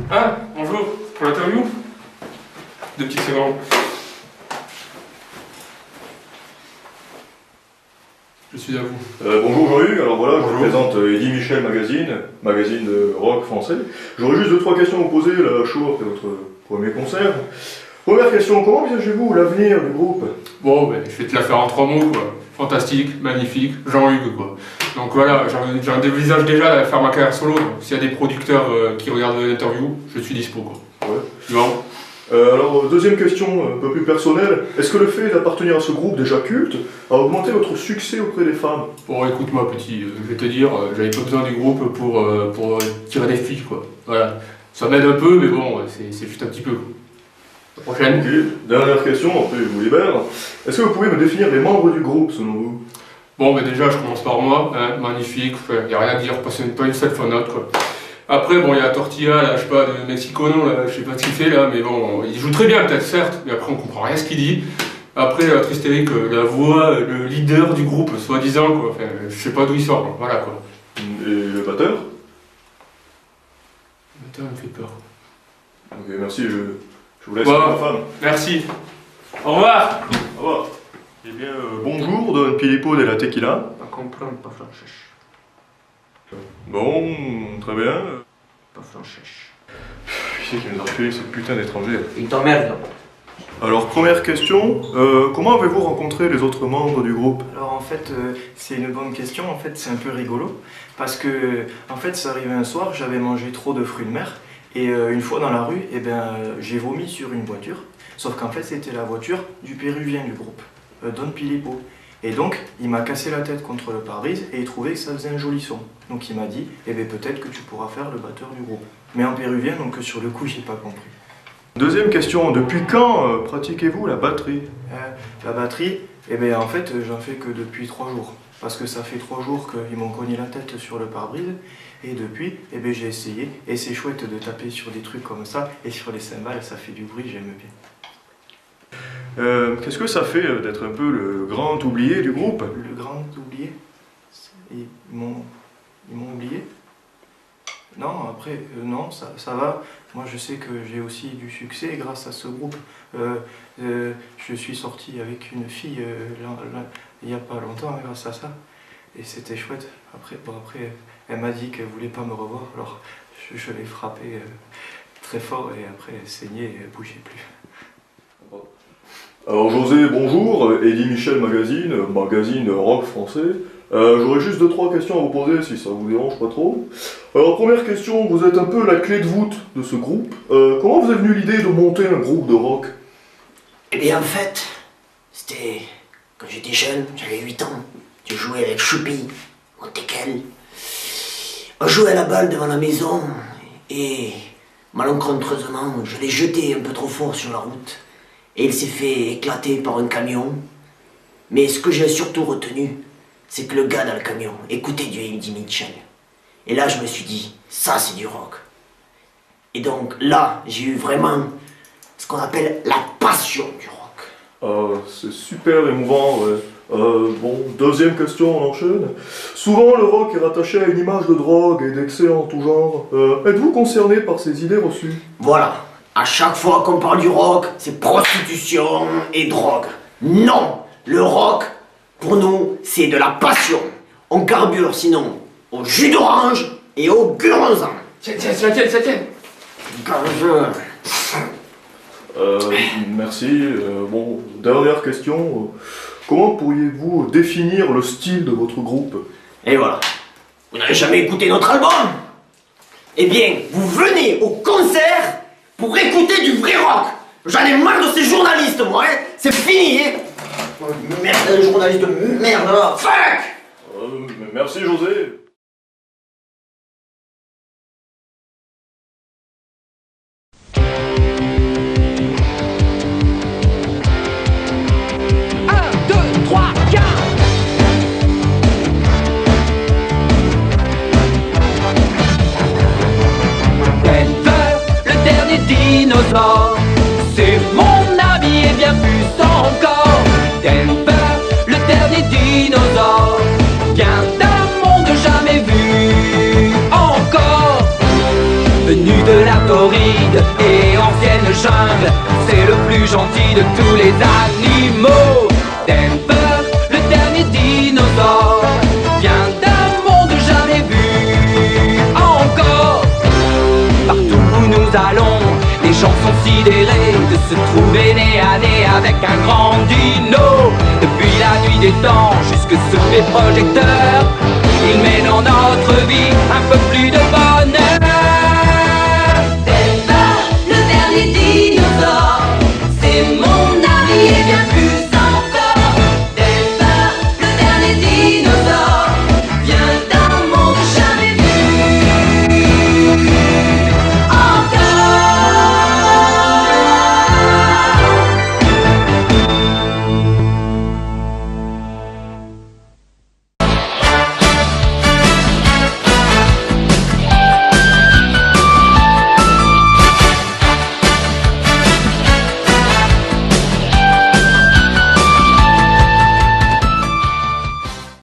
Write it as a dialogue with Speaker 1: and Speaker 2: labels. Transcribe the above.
Speaker 1: Ah, bonjour, pour l'interview? 2 petites secondes. Je suis à vous.
Speaker 2: Bonjour Jean-Hugues, alors voilà,
Speaker 1: Bonjour.
Speaker 2: je vous présente Eddie Michel magazine de rock français. J'aurais juste 2-3 questions à vous poser, la chaud après votre premier concert. Première question, comment envisagez-vous l'avenir du groupe?
Speaker 1: Bon, ben, je vais te la faire en 3 mots, quoi. Fantastique, magnifique, Jean-Hugues, quoi. Donc voilà, j'envisage déjà de faire ma carrière solo. S'il y a des producteurs qui regardent l'interview, je suis dispo, quoi.
Speaker 2: Ouais.
Speaker 1: Bon.
Speaker 2: Alors, deuxième question, un peu plus personnelle. Est-ce que le fait d'appartenir à ce groupe déjà culte a augmenté votre succès auprès des femmes?
Speaker 1: Bon, écoute-moi, petit, je vais te dire, j'avais pas besoin du groupe pour tirer des filles, quoi. Voilà. Ça m'aide un peu, mais bon, c'est juste un petit peu. La prochaine.
Speaker 2: Ok, dernière question, après je vous libère. Est-ce que vous pouvez me définir les membres du groupe selon vous?
Speaker 1: Bon, ben déjà, je commence par moi, hein, magnifique, il n'y a rien à dire, pas une seule faux note, quoi. Après, bon, il y a Tortilla, là, je sais pas, de Mexicono, là, je sais pas ce qu'il fait, là, mais bon, il joue très bien, peut-être, certes, mais après, on comprend rien ce qu'il dit. Après, Tristéric, la voix, le leader du groupe, soi-disant, quoi, enfin, je sais pas d'où il sort, voilà, quoi.
Speaker 2: Et le batteur?
Speaker 1: Putain, il me fait peur.
Speaker 2: Ok, merci, je vous laisse
Speaker 1: Bon.
Speaker 2: avec ma femme.
Speaker 1: Merci. Au revoir.
Speaker 2: Au revoir. Eh bien, bonjour, Don Filippo de la Tequila.
Speaker 1: Pas comprendre, pas flanchèche.
Speaker 2: Bon, très bien.
Speaker 1: Pas flanchèche.
Speaker 2: Qui c'est qui nous a fait cette putain d'étranger?
Speaker 3: Il t'emmerde.
Speaker 2: Alors, première question, comment avez-vous rencontré les autres membres du groupe?
Speaker 4: Alors en fait, c'est une bonne question, en fait c'est un peu rigolo, parce que en fait ça arrivait un soir, j'avais mangé trop de fruits de mer, et une fois dans la rue, eh ben, j'ai vomi sur une voiture, sauf qu'en fait c'était la voiture du péruvien du groupe, Don Filippo. Et donc, il m'a cassé la tête contre le pare-brise et il trouvait que ça faisait un joli son. Donc il m'a dit, eh ben peut-être que tu pourras faire le batteur du groupe. Mais en péruvien, donc sur le coup, j'ai pas compris.
Speaker 2: Deuxième question, depuis quand pratiquez-vous la batterie?
Speaker 4: La batterie, eh ben en fait, j'en fais que depuis 3 jours. Parce que ça fait 3 jours qu'ils m'ont cogné la tête sur le pare-brise. Et depuis, eh ben j'ai essayé. Et c'est chouette de taper sur des trucs comme ça. Et sur les cymbales, ça fait du bruit, j'aime bien.
Speaker 2: Qu'est-ce que ça fait d'être un peu le grand oublié du groupe?
Speaker 4: Le grand oublié, ils m'ont oublié. Non, après, non, ça va. Moi, je sais que j'ai aussi du succès grâce à ce groupe. Je suis sorti avec une fille il n'y a pas longtemps grâce à ça. Et c'était chouette. Après, elle m'a dit qu'elle voulait pas me revoir. Alors, je l'ai frappée très fort et après, elle saignait et elle bougeait plus.
Speaker 2: Alors José, bonjour, Eddie Michel magazine rock français. J'aurais juste 2-3 questions à vous poser si ça vous dérange pas trop. Alors première question, vous êtes un peu la clé de voûte de ce groupe. Comment vous est venue l'idée de monter un groupe de rock?
Speaker 3: Eh bien, en fait, c'était quand j'étais jeune, j'avais 8 ans. Je jouais avec Choupi, au teckel. On jouait à la balle devant la maison et malencontreusement, je l'ai jeté un peu trop fort sur la route. Et il s'est fait éclater par un camion. Mais ce que j'ai surtout retenu, c'est que le gars dans le camion écoutait du Eddie Mitchell. Et là, je me suis dit, ça c'est du rock. Et donc là, j'ai eu vraiment ce qu'on appelle la passion du rock.
Speaker 2: C'est super émouvant, ouais. Bon, deuxième question, on enchaîne. Souvent le rock est rattaché à une image de drogue et d'excès en tout genre. Êtes-vous concerné par ces idées reçues?
Speaker 3: Voilà, à chaque fois qu'on parle du rock, c'est prostitution et drogue. Non, le rock, pour nous, c'est de la passion. On carbure sinon au jus d'orange et au guronzan.
Speaker 1: Tiens.
Speaker 3: Gageur.
Speaker 2: Merci. Bon, dernière question. Comment pourriez-vous définir le style de votre groupe?
Speaker 3: Et voilà. Vous n'avez jamais écouté notre album? Eh bien, vous venez au concert pour écouter du vrai rock. J'en ai marre de ces journalistes, moi, hein. C'est fini, hein. Merde, les journalistes de merde, là. Fuck.
Speaker 2: Merci José.
Speaker 5: Dinosaure, c'est mon ami et bien plus encore. Denver, le dernier dinosaure, vient d'un monde jamais vu. jungle, c'est le plus gentil de tous les animaux. Denver, le dernier dinosaure, vient d'un monde jamais vu encore. Partout où nous allons, les gens sont sidérés de se trouver nez à nez avec un grand dino. Depuis la nuit des temps jusque sous les projecteurs, il met dans notre vie un